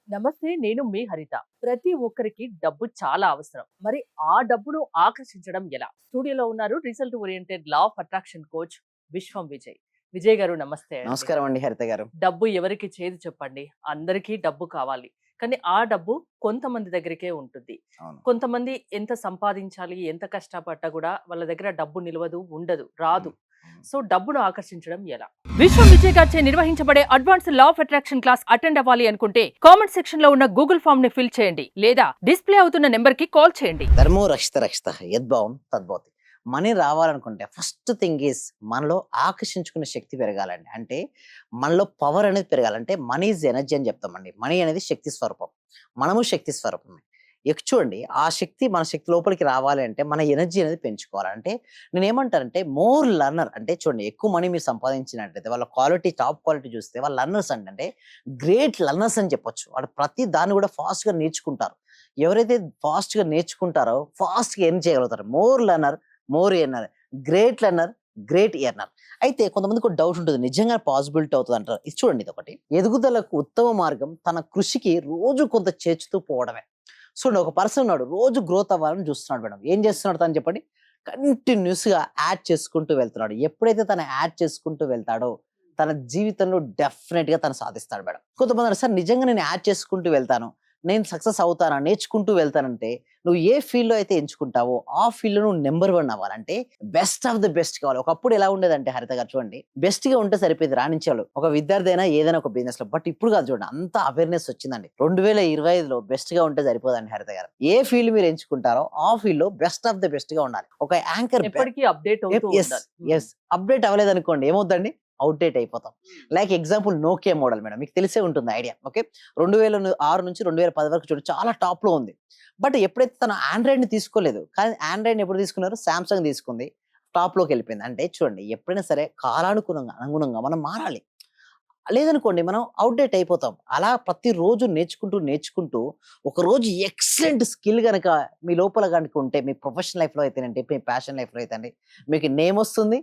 నమస్తే, నేను మీ హరిత. ప్రతి ఒక్కరికి డబ్బు చాలా అవసరం. మరి ఆ డబ్బును ఆకర్షించడం ఎలా? స్టూడియోలో ఉన్నారు result oriented law of attraction coach విశ్వం విజయ్. విజయ్ గారు నమస్తే అండి. నమస్కారం అండి హరిత గారు. డబ్బు ఎవరికి చేదు చెప్పండి? అందరికీ డబ్బు కావాలి. కానీ ఆ డబ్బు కొంతమంది దగ్గరికే ఉంటుంది. అవును. కొంతమంది ఎంత సంపాదించాలి, ఎంత కష్టపడ్డా కూడా వాళ్ళ దగ్గర డబ్బు నిలవదు, ఉండదు, రాదు. సో డబ్బును ఆకర్షించడం ఎలా? విశ్వం విజయ్ గారిచే నిర్వహించబడే advance law of attraction class attend అవ్వాలి అనుకుంటే కామెంట్ సెక్షన్ లో ఉన్న గూగుల్ ఫామ్ ని ఫిల్ చేయండి లేదా డిస్ప్లే అవుతున్న నెంబర్ కి కాల్ చేయండి. ధర్మో రక్షిత రక్షిత యద్భావం తద్భవతి. మనీ రావాలనుకుంటే ఫస్ట్ థింగ్ ఈస్ మనలో ఆకర్షించుకునే శక్తి పెరగాలండి. అంటే మనలో పవర్ అనేది పెరగాలంటే మనీ ఈజ్ ఎనర్జీ అని చెప్తామండి. మనీ అనేది శక్తి స్వరూపం, మనము శక్తి స్వరూపమే. చూడండి, ఆ శక్తి మన శక్తి లోపలికి రావాలి అంటే మన ఎనర్జీ అనేది పెంచుకోవాలంటే నేను ఏమంటానంటే మోర్ లర్నర్. అంటే చూడండి, ఎక్కువ మనీ మీరు సంపాదించినట్లయితే వాళ్ళ క్వాలిటీ, టాప్ క్వాలిటీ చూస్తే వాళ్ళ లర్నర్స్ అంటే గ్రేట్ లర్నర్స్ అని చెప్పొచ్చు. వాళ్ళు ప్రతి దాన్ని కూడా ఫాస్ట్గా నేర్చుకుంటారు. ఎవరైతే ఫాస్ట్గా నేర్చుకుంటారో ఫాస్ట్గా ఎర్న్ చేయగలుగుతారు. More learner, more earner, great learner, great earner. అయితే కొంతమందికి ఒక డౌట్ ఉంటుంది, నిజంగా పాసిబిలిటీ అవుతుంది అంటారు. ఇది చూడండి, ఇది ఒకటి. ఎదుగుదలకు ఉత్తమ మార్గం తన కృషికి రోజు కొంత చేర్చుతూ పోవడమే. చూడండి, ఒక పర్సన్ ఉన్నాడు, రోజు గ్రోత్ అవ్వాలని చూస్తున్నాడు మేడం. ఏం చేస్తున్నాడు తను చెప్పండి? కంటిన్యూస్గా యాడ్ చేసుకుంటూ వెళ్తున్నాడు. ఎప్పుడైతే తను యాడ్ చేసుకుంటూ వెళ్తాడో తన జీవితంలో డెఫినెట్గా తను సాధిస్తాడు మేడం. కొంతమంది సార్ నిజంగా నేను యాడ్ చేసుకుంటూ వెళ్తాను, నేను సక్సెస్ అవుతానా, నేర్చుకుంటూ వెళ్తానంటే నువ్వు ఏ ఫీల్డ్లో అయితే ఎంచుకుంటావో ఆ ఫీల్డ్లో నువ్వు నెంబర్ 1 అవ్వాలంటే బెస్ట్ ఆఫ్ ది బెస్ట్ కావాలి. ఒకప్పుడు ఎలా ఉండేదంటే హరిత గారు, చూడండి, బెస్ట్గా ఉంటే సరిపోయింది, రాణించేవాళ్ళు ఒక విద్యార్థి అయినా ఏదైనా ఒక బిజినెస్ లో. బట్ ఇప్పుడు కాదు, చూడండి, అంత అవేర్నెస్ వచ్చిందండి. 2025లో బెస్ట్గా ఉంటే సరిపోదండి హరిత గారు. ఏ ఫీల్డ్ మీరు ఎంచుకుంటారో ఆ ఫీల్డ్ లో బెస్ట్ ఆఫ్ ది బెస్ట్గా ఉండాలి. ఒక యాంకర్ ఎప్పటికీ అప్డేట్ అవుతూ ఉండాలి. అప్డేట్ అవ్వలేదు అనుకోండి, ఏమవుతుందండి? అవుట్డేట్ అయిపోతాం. Like example Nokia model madam, మీకు తెలిసే ఉంటుంది ఐడియా. ఓకే, 2006 నుంచి 2010 వరకు చూడండి చాలా టాప్ లో ఉంది. బట్ ఎప్పుడైతే తను ఆండ్రాయిడ్ ని తీసుకోలేదు, కానీ ఆండ్రాయిడ్ ఎప్పుడు తీసుకున్నారు? సామ్సంగ్ తీసుకుంది, టాప్ లోకి వెళ్ళిపోయింది. అంటే చూడండి, ఎప్పుడైనా సరే అనుగుణంగా మనం మారాలి. లేదనుకోండి మనం అవుట్డేట్ అయిపోతాం. అలా ప్రతిరోజు నేర్చుకుంటూ ఒక రోజు ఎక్సలెంట్ స్కిల్ కనుక మీ లోపల కనుక ఉంటే, మీ ప్రొఫెషనల్ లైఫ్ లో అయితేనండి, మీ ప్యాషన్ లైఫ్ లో అయితే మీకు నేమ్ వస్తుంది,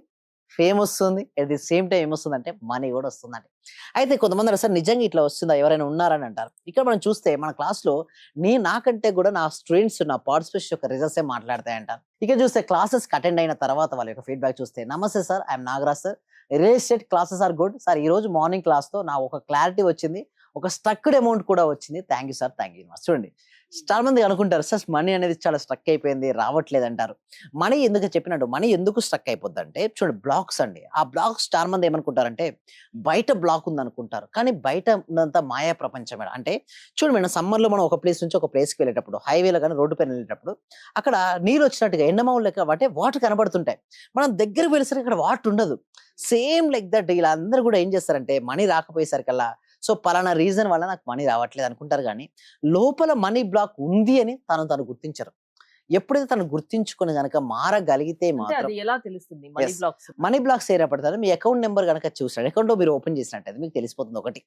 ఫేమ్ వస్తుంది, అట్ ది సేమ్ టైం ఏమొస్తుందంటే మనీ కూడా వస్తుందండి. అయితే కొంతమంది అసలు నిజంగా ఇట్లా వస్తుందా, ఎవరైనా ఉన్నారని అంటారు. ఇక్కడ మనం చూస్తే మన క్లాస్లో నాకంటే కూడా నా స్టూడెంట్స్, నా పార్టిసిపేషన్ యొక్క రిజల్ట్స్ మాట్లాడతాయంటారు. ఇక్కడ చూస్తే క్లాసెస్ అటెండ్ అయిన తర్వాత వాళ్ళ యొక్క ఫీడ్బ్యాక్ చూస్తే, నమస్తే sir, I'm Nagaraj sir, real estate classes are good sir. ఈ రోజు మార్నింగ్ క్లాస్తో నా ఒక క్లారిటీ వచ్చింది, ఒక స్ట్రక్డ్ అమౌంట్ కూడా వచ్చింది. Thank you sir, thank you much. చూడండి, చాలా మంది అనుకుంటారు సార్ మనీ అనేది చాలా స్ట్రక్ అయిపోయింది, రావట్లేదు అంటారు. మనీ ఎందుకు చెప్పినట్టు, మనీ ఎందుకు స్ట్రక్ అయిపోద్ది అంటే చూడండి, బ్లాక్స్ అండి. ఆ బ్లాక్స్ చాలా మంది ఏమనుకుంటారంటే బయట బ్లాక్ ఉంది అనుకుంటారు, కానీ బయట ఉన్నంత మాయా ప్రపంచం మేడం. అంటే చూడండి మేడం, సమ్మర్లో మనం ఒక ప్లేస్ నుంచి ఒక ప్లేస్కి వెళ్ళేటప్పుడు, హైవేలో కానీ రోడ్డు పైన వెళ్ళేటప్పుడు అక్కడ నీళ్ళు వచ్చినట్టుగా ఎండమావులు లెక్క అంటే వాటర్ కనబడుతుంటాయి. మనం దగ్గర వెళ్ళేసరికి అక్కడ వాటర్ ఉండదు. సేమ్ లైక్ దట్ ఇలా అందరూ కూడా ఏం చేస్తారంటే మనీ రాకపోయేసరికల్లా సో పలానా రీజన్ వల్ల నాకు మనీ రావట్లేదు అనుకుంటారు, కానీ లోపల మనీ బ్లాక్ ఉంది అని తను గుర్తించరు. ఎప్పుడైతే తను గుర్తించుకుని గనక మారగలిగితే అంటే మాత్రం అది ఎలా తెలుస్తుంది money Yes. Blocks? Money blocks ఏర్పడతారు. మీ అకౌంట్ నెంబర్ కనుక చూసినట్టు, అకౌంట్ లో మీరు ఓపెన్ చేసినట్టయితే మీకు తెలిసిపోతుంది. ఒకటి,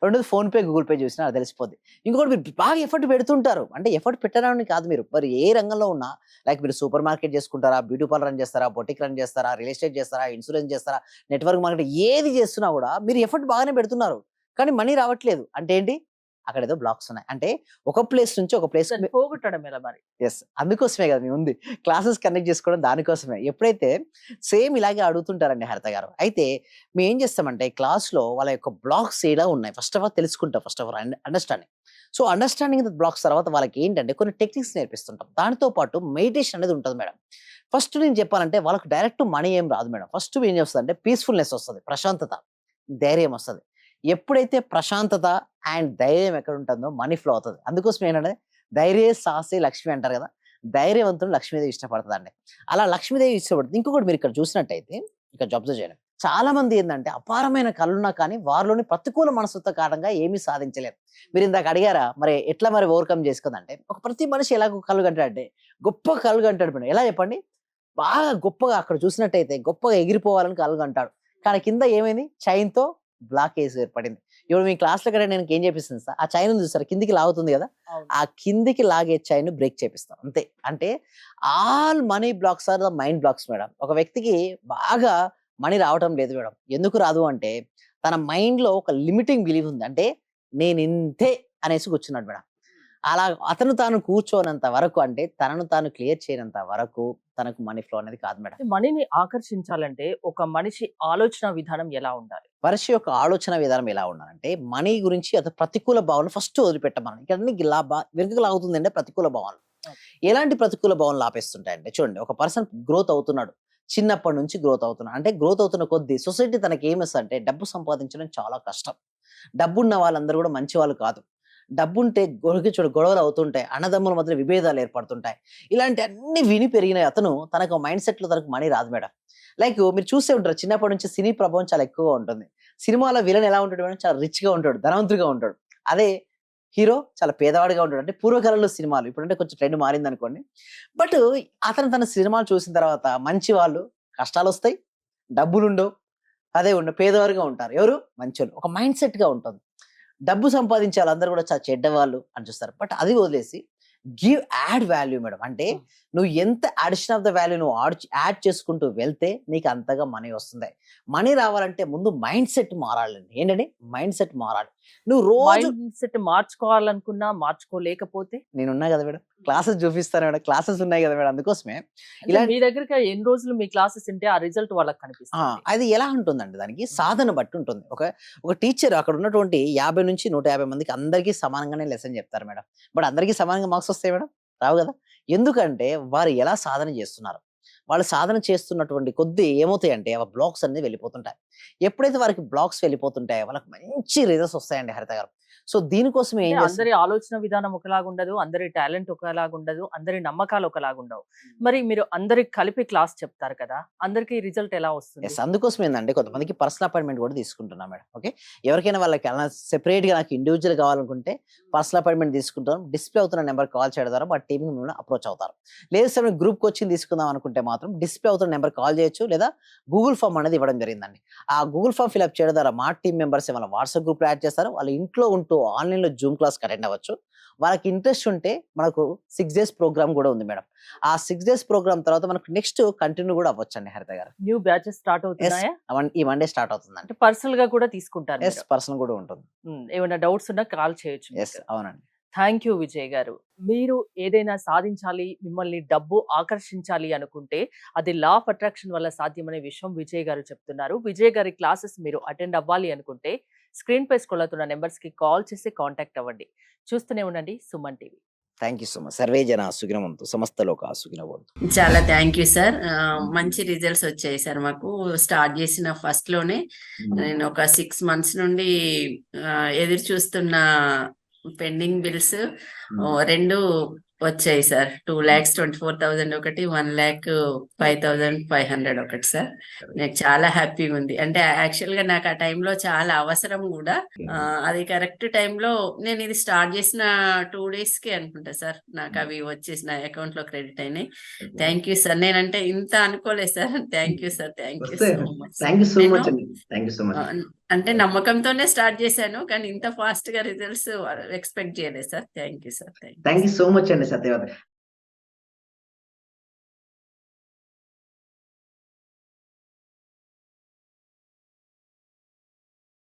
రెండోది ఫోన్ పే, గూగుల్ పే చూసినా అది తెలిసిపోద్ది. ఇంకొకటి, మీరు బాగా ఎఫర్ట్ పెడుతుంటారు. అంటే ఎఫర్ట్ పెట్టడానికి కాదు, మీరు మరి ఏ రంగంలో ఉన్నా, లైక్ మీరు సూపర్ మార్కెట్ చేసుకుంటారా, బ్యూటీ పార్లర్ రన్ చేస్తారా, బొటిక్ రన్ చేస్తారా, రియల్ ఎస్టేట్ చేస్తారా, ఇన్సూరెన్స్ చేస్తారా, నెట్వర్క్ మార్కెట్, ఏది చేస్తున్నా కూడా మీరు ఎఫర్ట్ బాగానే పెడుతున్నారు, కానీ మనీ రావట్లేదు. అంటే ఏంటి? అక్కడ ఏదో బ్లాక్స్ ఉన్నాయి. అంటే ఒక ప్లేస్ నుంచి ఒక ప్లేస్ పోగొట్టడం ఎలా మరి? అందుకోసమే కదా మీ ఉంది క్లాసెస్ కండక్ట్ చేసుకోవడం, దానికోసమే. ఎప్పుడైతే సేమ్ ఇలాగే అడుగుతుంటారండి హరిత గారు. అయితే మేము ఏం చేస్తామంటే క్లాస్లో వాళ్ళ యొక్క బ్లాక్స్ ఎలా ఉన్నాయి ఫస్ట్ ఆఫ్ ఆల్ తెలుసుకుంటాం. First of all understanding. So understanding blocks తర్వాత వాళ్ళకి ఏంటంటే కొన్ని టెక్నిక్స్ నేర్పిస్తుంటాం. దానితో పాటు మెడిటేషన్ అనేది ఉంటుంది మేడం. ఫస్ట్ నేను చెప్పాలంటే వాళ్ళకి డైరెక్ట్ మనీ ఏం రాదు మేడం. ఫస్ట్ ఏం చేస్తుంది అంటే పీస్ఫుల్నెస్ వస్తుంది, ప్రశాంతత, ధైర్యం వస్తుంది. ఎప్పుడైతే ప్రశాంతత అండ్ ధైర్యం ఎక్కడ ఉంటుందో మనీ ఫ్లో అవుతుంది. అందుకోసం ఏంటంటే ధైర్య సాహసి లక్ష్మి అంటారు కదా, ధైర్యవంతులు లక్ష్మీదేవి ఇష్టపడుతుందండి. అలా లక్ష్మీదేవి ఇష్టపడుతుంది. ఇంకొకటి, మీరు ఇక్కడ చూసినట్టయితే ఇక్కడ అబ్జర్వ్ చేయండి, చాలా మంది ఏంటంటే అపారమైన కళ్ళున్నా కానీ వారిలోని ప్రతికూల మనసుతో కారణంగా ఏమీ సాధించలేరు. మీరు ఇందాక అడిగారా మరి ఎట్లా మరి ఓవర్కమ్ చేసుకుందంటే, ఒక ప్రతి మనిషి ఎలా కళ్ళు కంటాడంటే గొప్ప కళ్ళు కంటాడు మేడం. ఎలా చెప్పండి? బాగా గొప్పగా అక్కడ చూసినట్టయితే గొప్పగా ఎగిరిపోవాలని కళ్ళు కంటాడు, కానీ కింద ఏమైంది? చైన్తో బ్లాక్ కేసు ఏర్పడింది. ఇప్పుడు మీ క్లాస్లో కంటే నేను ఏం చేపిస్తాను సార్, ఆ చైన్ చూస్తారు కిందికి లాగుతుంది కదా, ఆ కిందికి లాగే చైన్ బ్రేక్ చేపిస్తాం అంతే. అంటే all money blocks are the mind blocks madam. ఒక వ్యక్తికి బాగా మనీ రావటం లేదు మేడం. ఎందుకు రాదు అంటే తన మైండ్ లో ఒక లిమిటింగ్ బిలీఫ్ ఉంది. అంటే నేను ఇంతే అనేసి కూర్చున్నాడు మేడం. అలా అతను తాను కూర్చోనంత వరకు, అంటే తనను తాను క్లియర్ చేయనంత వరకు తనకు మనీ ఫ్లో అనేది కాదు మేడం. మనీని ఆకర్షించాలంటే ఒక మనిషి ఆలోచన విధానం ఎలా ఉండాలి? మనిషి యొక్క ఆలోచన విధానం ఎలా ఉండాలంటే, మనీ గురించి అతను ప్రతికూల భావన ఫస్ట్ వదిలిపెట్టమని. ఇక్కడ అన్ని వెనుకకు లాగుతుందంటే ప్రతికూల భావనలు. ఎలాంటి ప్రతికూల భావనలు ఆపేస్తుంటాయంటే, చూడండి, ఒక పర్సన్ గ్రోత్ అవుతున్నాడు, చిన్నప్పటి నుంచి గ్రోత్ అవుతున్నాడు. అంటే గ్రోత్ అవుతున్న కొద్దీ సొసైటీ తనకి ఏమిస్తుందంటే, డబ్బు సంపాదించడం చాలా కష్టం, డబ్బున్న వాళ్ళందరూ కూడా మంచి వాళ్ళు కాదు, డబ్బుంటే గొడవలు అవుతుంటాయి, అన్నదమ్ముల మధ్య విభేదాలు ఏర్పడుతుంటాయి. ఇలాంటి అన్ని విని పెరిగిన అతను తనకు మైండ్ సెట్ లో తనకు మనీ రాదు మేడం. లైక్ మీరు చూసే ఉంటారు, చిన్నప్పటి నుంచి సినీ ప్రభావం చాలా ఎక్కువగా ఉంటుంది. సినిమాలో విలన్ ఎలా ఉంటాడు మేడం? చాలా రిచ్ గా ఉంటాడు, ధనవంతుడిగా ఉంటాడు. అదే హీరో చాలా పేదవాడిగా ఉంటాడు. అంటే పూర్వకాలంలో సినిమాలు, ఇప్పుడంటే కొంచెం ట్రెండ్ మారింది అనుకోండి. బట్ అతను తన సినిమాలు చూసిన తర్వాత మంచి వాళ్ళు కష్టాలు వస్తాయి, డబ్బులు ఉండవు, అదే ఉండవు, పేదవారుగా ఉంటారు. ఎవరు? మంచోళ్ళు. ఒక మైండ్ సెట్ గా ఉంటుంది. డబ్బు సంపాదించే వాళ్ళందరూ కూడా చాలా చెడ్డవాళ్ళు అని చూస్తారు. బట్ అది వదిలేసి గివ్ యాడ్ వాల్యూ మేడం. అంటే నువ్వు ఎంత అడిషన్ ఆఫ్ ద వాల్యూ నువ్వు యాడ్ చేసుకుంటూ వెళ్తే నీకు అంతగా మనీ వస్తుంది. మనీ రావాలంటే ముందు మైండ్ సెట్ మారాలండి. ఏంటండి? మైండ్ సెట్ మారాలి. నువ్వు రోజు మైండ్ సెట్ మార్చుకోవాలనుకున్నా మార్చుకోలేకపోతే నేనున్నా కదా మేడం, క్లాసెస్ చూపిస్తాను మేడం, క్లాసెస్ ఉన్నాయి కదా మేడం. అందుకోసమే అంటే ఇలా మీ దగ్గరికి ఎన్ని రోజులు మీ క్లాసెస్ ఉంటే ఆ రిజల్ట్ వాళ్ళకి కనిపిస్తుంది. అది ఎలా ఉంటుందండి, దానికి సాధన బట్టి ఉంటుంది. ఒక టీచర్ అక్కడ ఉన్నటువంటి 50 నుంచి 150 మందికి అందరికీ సమానంగానే లెసన్ చెప్తారు మేడం. బట్ అందరికీ సమానంగా మార్క్స్ వస్తాయి మేడం? రావు కదా. ఎందుకంటే వారు ఎలా సాధన చేస్తున్నారు, వాళ్ళు సాధన చేస్తున్నటువంటి కొద్దీ ఏమవుతాయంటే ఆ బ్లాక్స్ అనేది వెళ్ళిపోతుంటాయి. ఎప్పుడైతే వారికి బ్లాక్స్ వెళ్ళిపోతుంటాయో వాళ్ళకి మంచి రిజల్ట్స్ వస్తాయండి హరిత గారు. సో దీనికోసం ఏం అంటే చేస్తారు? అందరి ఆలోచన విధానం ఒకలాగా ఉండదు, అందరి టాలెంట్ ఒకలాగా ఉండదు, అందరి నమ్మకాలు ఒకలాగా ఉండవు. మరి మీరు అందరికి కలిపి క్లాస్ చెప్తారు కదా, అందరికి రిజల్ట్ ఎలా వస్తుంది? ఎస్, అందుకోసం ఏంటంటే కొంతమందికి పర్సనల్ అపాయింట్మెంట్ కూడా తీసుకుంటున్నాం మేడం. ఓకే, ఎవరికైనా వాళ్ళకి అలా సెపరేట్ గా నాకు ఇండివిజువల్ కావాలనుకుంటే పర్సనల్ అపాయింట్మెంట్ తీసుకుంటాం. డిస్ప్లే అవుతున్న నెంబర్ కాల్ చేయడం ద్వారా మా టీం మిమ్మల్ని అప్రోచ్ అవుతారు. లేదు సార్ మేము గ్రూప్ కోచింగ్ తీసుకుందాం అనుకుంటే మాత్రం డిస్ప్లే అవుతున్న నెంబర్ కాల్ చేయొచ్చు, లేదా గూగుల్ ఫామ్ అనేది ఇవ్వడం జరిగిందండి. ఆ గూగుల్ ఫామ్ ఫిల్అప్ చేయడం ద్వారా మా టీం మెంబర్స్ వాళ్ళ వాట్సాప్ గ్రూప్ లో యాడ్ చేస్తారు. వాళ్ళ ఇంట్లో ఉంటూ ఆన్లైన్ లో జూమ్ క్లాస్ అటెండ్ అవ్వచ్చు. వాళ్ళకి ఇంట్రెస్ట్ ఉంటే మనకు 6 days ప్రోగ్రామ్ కూడా ఉంది మేడం. ఆ 6 days ప్రోగ్రామ్ తర్వాత మనకు నెక్స్ట్ కంటిన్యూ కూడా అవ్వచ్చండి హరిత గారు. న్యూ బ్యాచెస్ స్టార్ట్ అవుతున్నాయా? ఈ మండే స్టార్ట్ అవుతుందండి. అంటే పర్సనల్ గా కూడా తీసుకుంటారు ఎస్, పర్సనల్ కూడా ఉంటుంది. ఏమైనా డౌట్స్ ఉన్నా కాల్ చేయొచ్చు. ఎస్, అవునండి. థ్యాంక్ యూ విజయ్ గారు. మీరు ఏదైనా సాధించాలి, మిమ్మల్ని డబ్బు ఆకర్షించాలి అనుకుంటే అది లా ఆఫ్ అట్రాక్షన్ వల్ల సాధ్యమనే విషయం విజయ్ గారు చెప్తున్నారు. విజయ్ గారి క్లాసెస్ మీరు అటెండ్ అవ్వాలి అనుకుంటే స్క్రీన్ పై స్క్రోల్ అవుతున్న నెంబర్స్ కి కాల్ చేసి కాంటాక్ట్ అవ్వండి. చూస్తూనే ఉండండి Suman TV. Thank you so much. Survey జన సుఖినవంతు, సమస్త లోక సుఖినవంతు. చాలా థ్యాంక్ యూ సార్. మంచి రిజల్ట్స్ వచ్చాయి సార్. మాకు స్టార్ట్ చేసిన ఫస్ట్ లోనే నేను ఒక 6 months నుండి ఎదురు చూస్తున్న పెండింగ్ బిల్స్ 2 వచ్చాయి సార్. 2,24,000 ఒకటి, 1,05,500 ఒకటి సార్. నాకు చాలా హ్యాపీగా ఉంది. అంటే యాక్చువల్ గా నాకు ఆ టైంలో చాలా అవసరం కూడా. అది కరెక్ట్ టైంలో నేను ఇది స్టార్ట్ చేసిన 2 days కి అనుకుంటా సార్ నాకు అవి వచ్చేసి నా అకౌంట్ లో క్రెడిట్ అయినాయి. Thank you sir. నేనంటే ఇంత అనుకోలేదు సార్. Thank you sir. Thank you so much. Thank you so much అండి. Thank you so much. అంటే నమ్మకంతోనే స్టార్ట్ చేశాను, కానీ ఇంత ఫాస్ట్ గా రిజల్ట్స్ ఎక్స్పెక్ట్ చేయలేదు సార్. Thank you sir. Thank you so much అండి సత్యవతి.